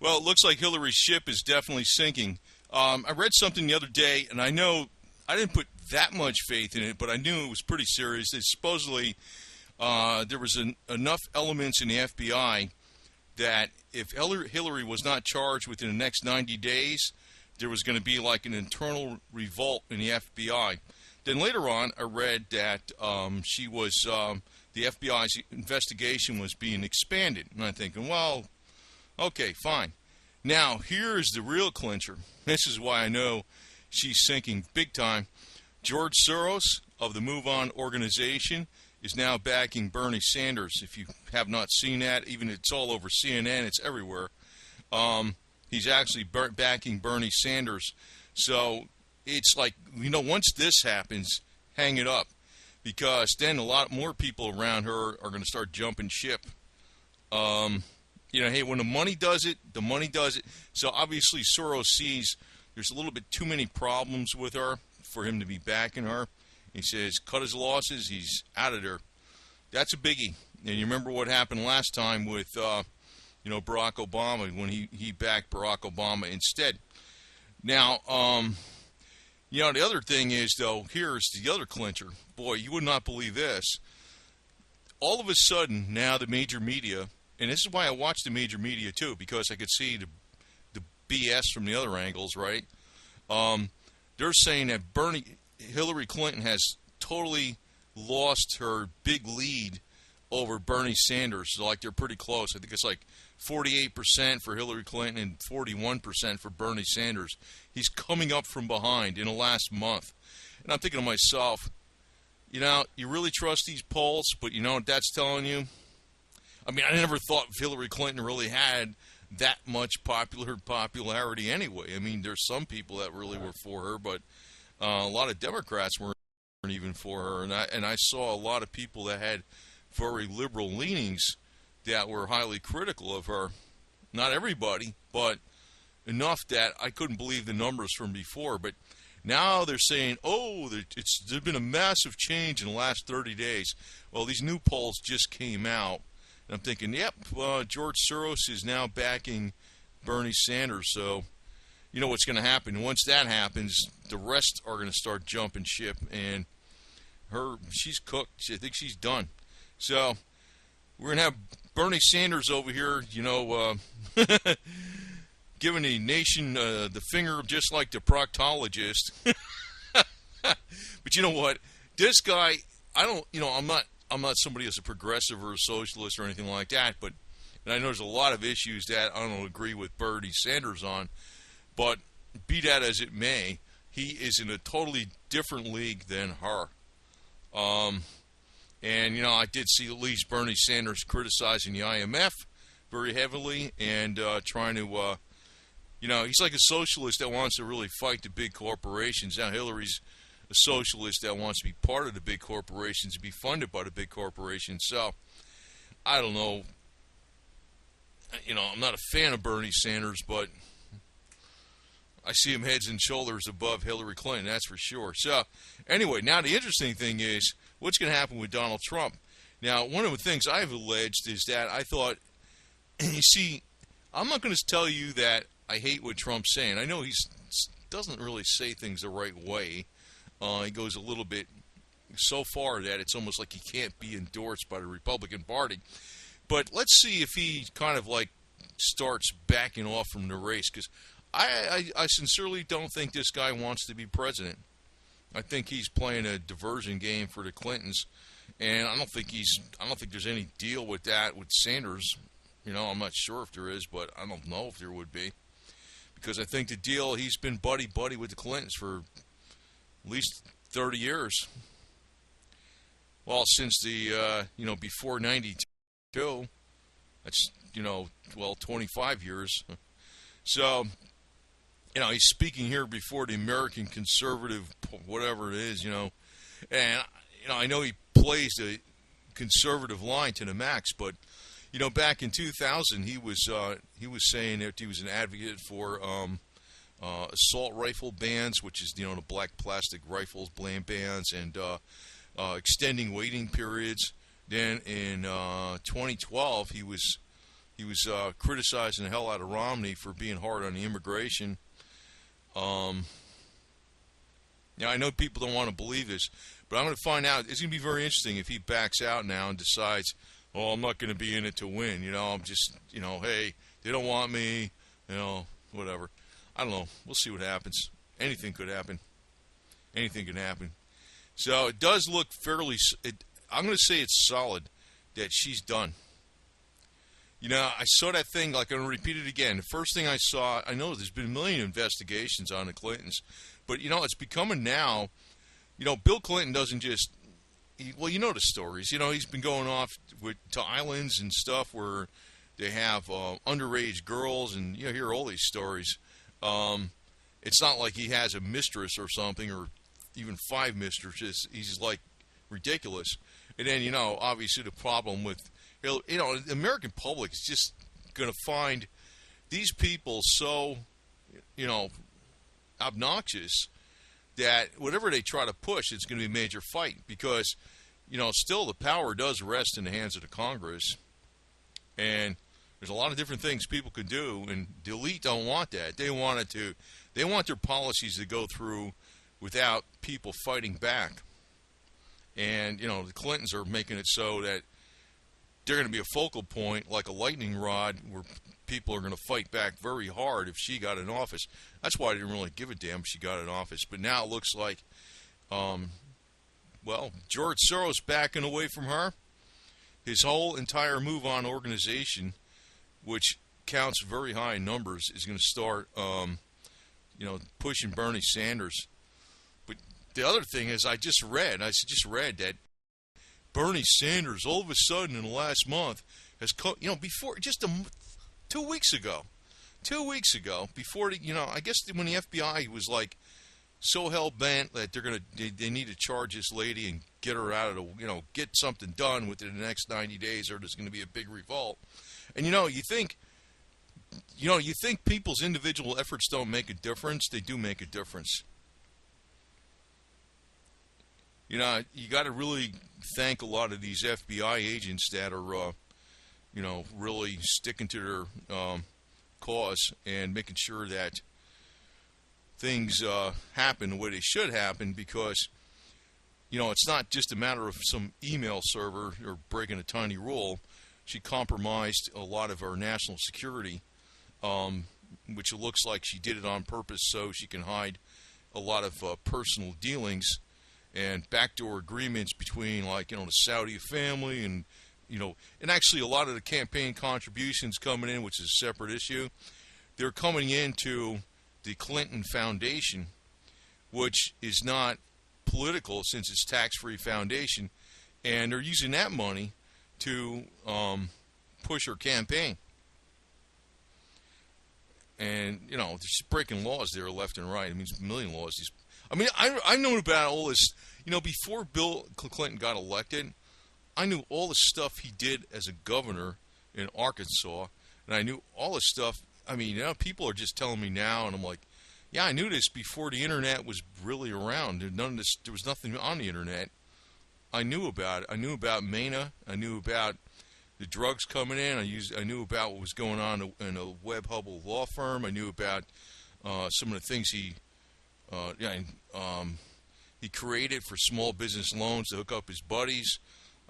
Well, it looks like Hillary's ship is definitely sinking. I read something the other day, and I know I didn't put that much faith in it, but I knew it was pretty serious. That supposedly there was enough elements in the FBI that if Hillary was not charged within the next 90 days, there was going to be like an internal revolt in the FBI. Then later on, I read that the FBI's investigation was being expanded. And I'm thinking, well, okay, fine. Now, here's the real clincher. This is why I know she's sinking big time. George Soros of the Move On organization is now backing Bernie Sanders. If you have not seen that, even it's all over CNN, it's everywhere. He's actually backing Bernie Sanders. So it's like, once this happens, hang it up. Because then a lot more people around her are going to start jumping ship. Hey, when the money does it, the money does it. So obviously Soros sees there's a little bit too many problems with her for him to be backing her. He says, cut his losses, he's out of there. That's a biggie. And you remember what happened last time with, Barack Obama when he backed Barack Obama instead. Now, the other thing is, though, here's the other clincher. Boy, you would not believe this. All of a sudden, now the major media, and this is why I watch the major media, too, because I could see the BS from the other angles, right? They're saying that Hillary Clinton has totally lost her big lead over Bernie Sanders. So, they're pretty close. I think it's 48% for Hillary Clinton and 41% for Bernie Sanders. He's coming up from behind in the last month. And I'm thinking to myself, you really trust these polls, but you know what that's telling you? I mean, I never thought Hillary Clinton really had that much popularity anyway. I mean, there's some people that really were for her, but a lot of Democrats weren't even for her. And I saw a lot of people that had very liberal leanings that were highly critical of her. Not everybody, but enough that I couldn't believe the numbers from before. But now they're saying, there's been a massive change in the last 30 days. Well, these new polls just came out. And I'm thinking, George Soros is now backing Bernie Sanders. So, you know what's going to happen. Once that happens, the rest are going to start jumping ship. And she's cooked. I think she's done. So, we're going to have Bernie Sanders over here, giving the nation the finger just like the proctologist. But you know what? This guy, I'm not somebody that's a progressive or a socialist or anything like that, and I know there's a lot of issues that I don't agree with Bernie Sanders on, but be that as it may, he is in a totally different league than her. And, I did see at least Bernie Sanders criticizing the IMF very heavily and trying to, he's like a socialist that wants to really fight the big corporations. Now Hillary's a socialist that wants to be part of the big corporations and be funded by the big corporations. So, I don't know. I'm not a fan of Bernie Sanders, but I see him heads and shoulders above Hillary Clinton, that's for sure. So, anyway, now the interesting thing is, what's going to happen with Donald Trump? Now, one of the things I've alleged is that I thought, you see, I'm not going to tell you that I hate what Trump's saying. I know he doesn't really say things the right way. He goes a little bit so far that it's almost like he can't be endorsed by the Republican Party. But let's see if he kind of starts backing off from the race, because I sincerely don't think this guy wants to be president. I think he's playing a diversion game for the Clintons, and I don't think there's any deal with that with Sanders. I'm not sure if there is, but I don't know if there would be, because I think the deal, he's been buddy with the Clintons for at least 30 years. Well, since the before 92, that's 25 years. So, he's speaking here before the American conservative, whatever it is, and, I know he plays the conservative line to the max, but, back in 2000, he was saying that he was an advocate for assault rifle bans, which is, the black plastic rifles bans, and extending waiting periods. Then in 2012, he He was criticizing the hell out of Romney for being hard on the immigration. Now, I know people don't want to believe this, but I'm going to find out. It's going to be very interesting if he backs out now and decides, oh, I'm not going to be in it to win. I'm just, hey, they don't want me, whatever. I don't know. We'll see what happens. Anything could happen. Anything can happen. So it does look fairly, I'm going to say it's solid that she's done. I saw that thing, like I'm going to repeat it again. The first thing I saw, I know there's been a million investigations on the Clintons, but, it's becoming now, Bill Clinton doesn't just, well, the stories. He's been going off to islands and stuff where they have underage girls, and you hear all these stories. It's not like he has a mistress or something, or even 5 mistresses. He's like ridiculous. And then, obviously the problem with, the American public is just going to find these people so, obnoxious that whatever they try to push, it's going to be a major fight because, still the power does rest in the hands of the Congress. And there's a lot of different things people could do, and the elite don't want that. They want their policies to go through without people fighting back. And, the Clintons are making it so that they're going to be a focal point, like a lightning rod, where people are going to fight back very hard if she got in office. That's why I didn't really give a damn if she got in office. But now it looks like, George Soros backing away from her. His whole entire MoveOn organization, which counts very high numbers, is going to start, pushing Bernie Sanders. But the other thing is, I just read that Bernie Sanders, all of a sudden in the last month, has before just 2 weeks ago, before I guess when the FBI was like so hell bent that they need to charge this lady and get her out of the get something done within the next 90 days, or there's going to be a big revolt. And you think people's individual efforts don't make a difference. They do make a difference. You got to really thank a lot of these FBI agents that are, really sticking to their cause and making sure that things happen the way they should happen, because, it's not just a matter of some email server or breaking a tiny rule. She compromised a lot of our national security, which it looks like she did it on purpose so she can hide a lot of personal dealings and backdoor agreements between, the Saudi family and, and actually a lot of the campaign contributions coming in, which is a separate issue, they're coming into the Clinton Foundation, which is not political since it's tax-free foundation, and they're using that money to push her campaign. And, they're breaking laws there left and right. I mean, a million laws. I've known about all this, before Bill Clinton got elected, I knew all the stuff he did as a governor in Arkansas, and I knew all the stuff. People are just telling me now, and I'm like, yeah, I knew this before the internet was really around. There was nothing on the internet. I knew about it. I knew about Mena. I knew about the drugs coming in. I knew about what was going on in a Webb Hubbell law firm. I knew about some of the things he created for small business loans to hook up his buddies.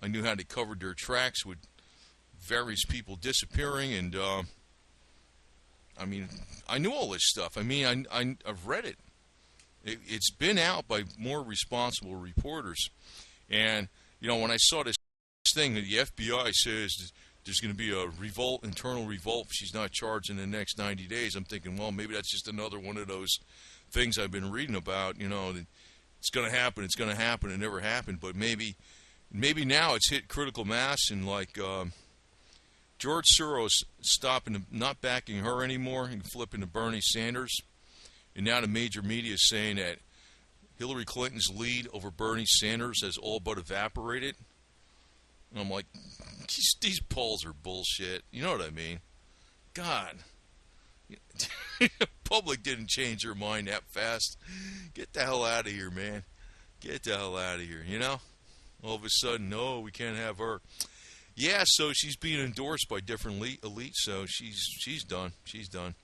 I knew how they covered their tracks with various people disappearing, and I knew all this stuff. I've read it. It's been out by more responsible reporters. And, when I saw this thing that the FBI says there's going to be a revolt, internal revolt, if she's not charged in the next 90 days, I'm thinking, well, maybe that's just another one of those things I've been reading about, it's going to happen, it never happened. But maybe now it's hit critical mass, and George Soros not backing her anymore and flipping to Bernie Sanders. And now the major media is saying that Hillary Clinton's lead over Bernie Sanders has all but evaporated. And I'm like, these polls are bullshit. You know what I mean? God. Public didn't change their mind that fast. Get the hell out of here, man. Get the hell out of here, All of a sudden, no, we can't have her. Yeah, so she's being endorsed by different elites, so she's done. She's done.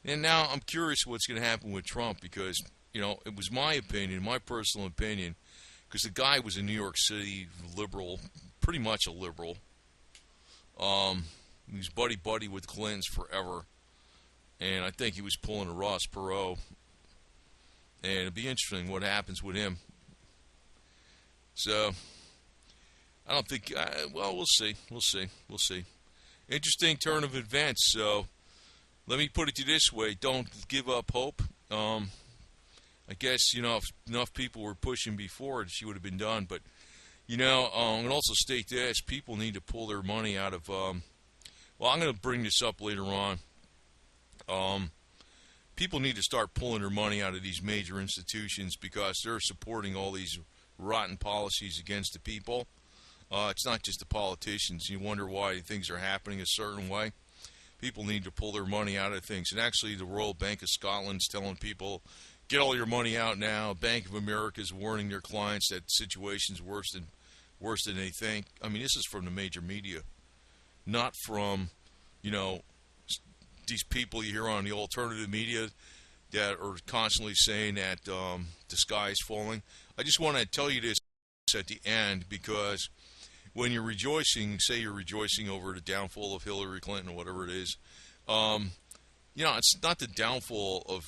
And now I'm curious what's going to happen with Trump because, it was my opinion, my personal opinion, because the guy was a New York City liberal, pretty much a liberal. He was buddy with Clintons forever, and I think he was pulling a Ross Perot. And it'd be interesting what happens with him. So I don't think. Well, we'll see. We'll see. We'll see. Interesting turn of events. So let me put it to you this way: don't give up hope. I guess if enough people were pushing before, she would have been done. But I'm going to also state this: people need to pull their money out of. Well, I'm going to bring this up later on. People need to start pulling their money out of these major institutions because they're supporting all these rotten policies against the people. It's not just the politicians. You wonder why things are happening a certain way. People need to pull their money out of things. And actually, the Royal Bank of Scotland's telling people, get all your money out now. Bank of America is warning their clients that the situation's worse than they think. I mean, this is from the major media, not from, these people you hear on the alternative media that are constantly saying that the sky is falling. I just want to tell you this at the end because when you're rejoicing, say you're rejoicing over the downfall of Hillary Clinton or whatever it is, it's not the downfall of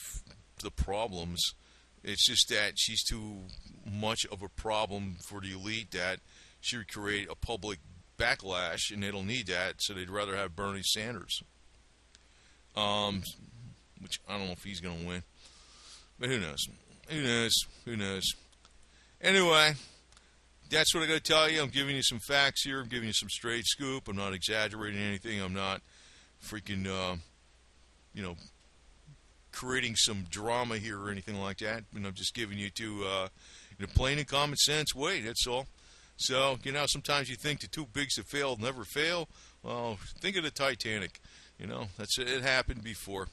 the problems. It's just that she's too much of a problem for the elite that she would create a public backlash, and they don't need that, so they'd rather have Bernie Sanders. Which I don't know if he's going to win. But who knows? Who knows? Who knows? Anyway, that's what I got to tell you. I'm giving you some facts here. I'm giving you some straight scoop. I'm not exaggerating anything. I'm not freaking, creating some drama here or anything like that. And I'm just giving you in a plain and common sense way. That's all. So, sometimes you think the too bigs to fail never fail. Well, think of the Titanic. It happened before.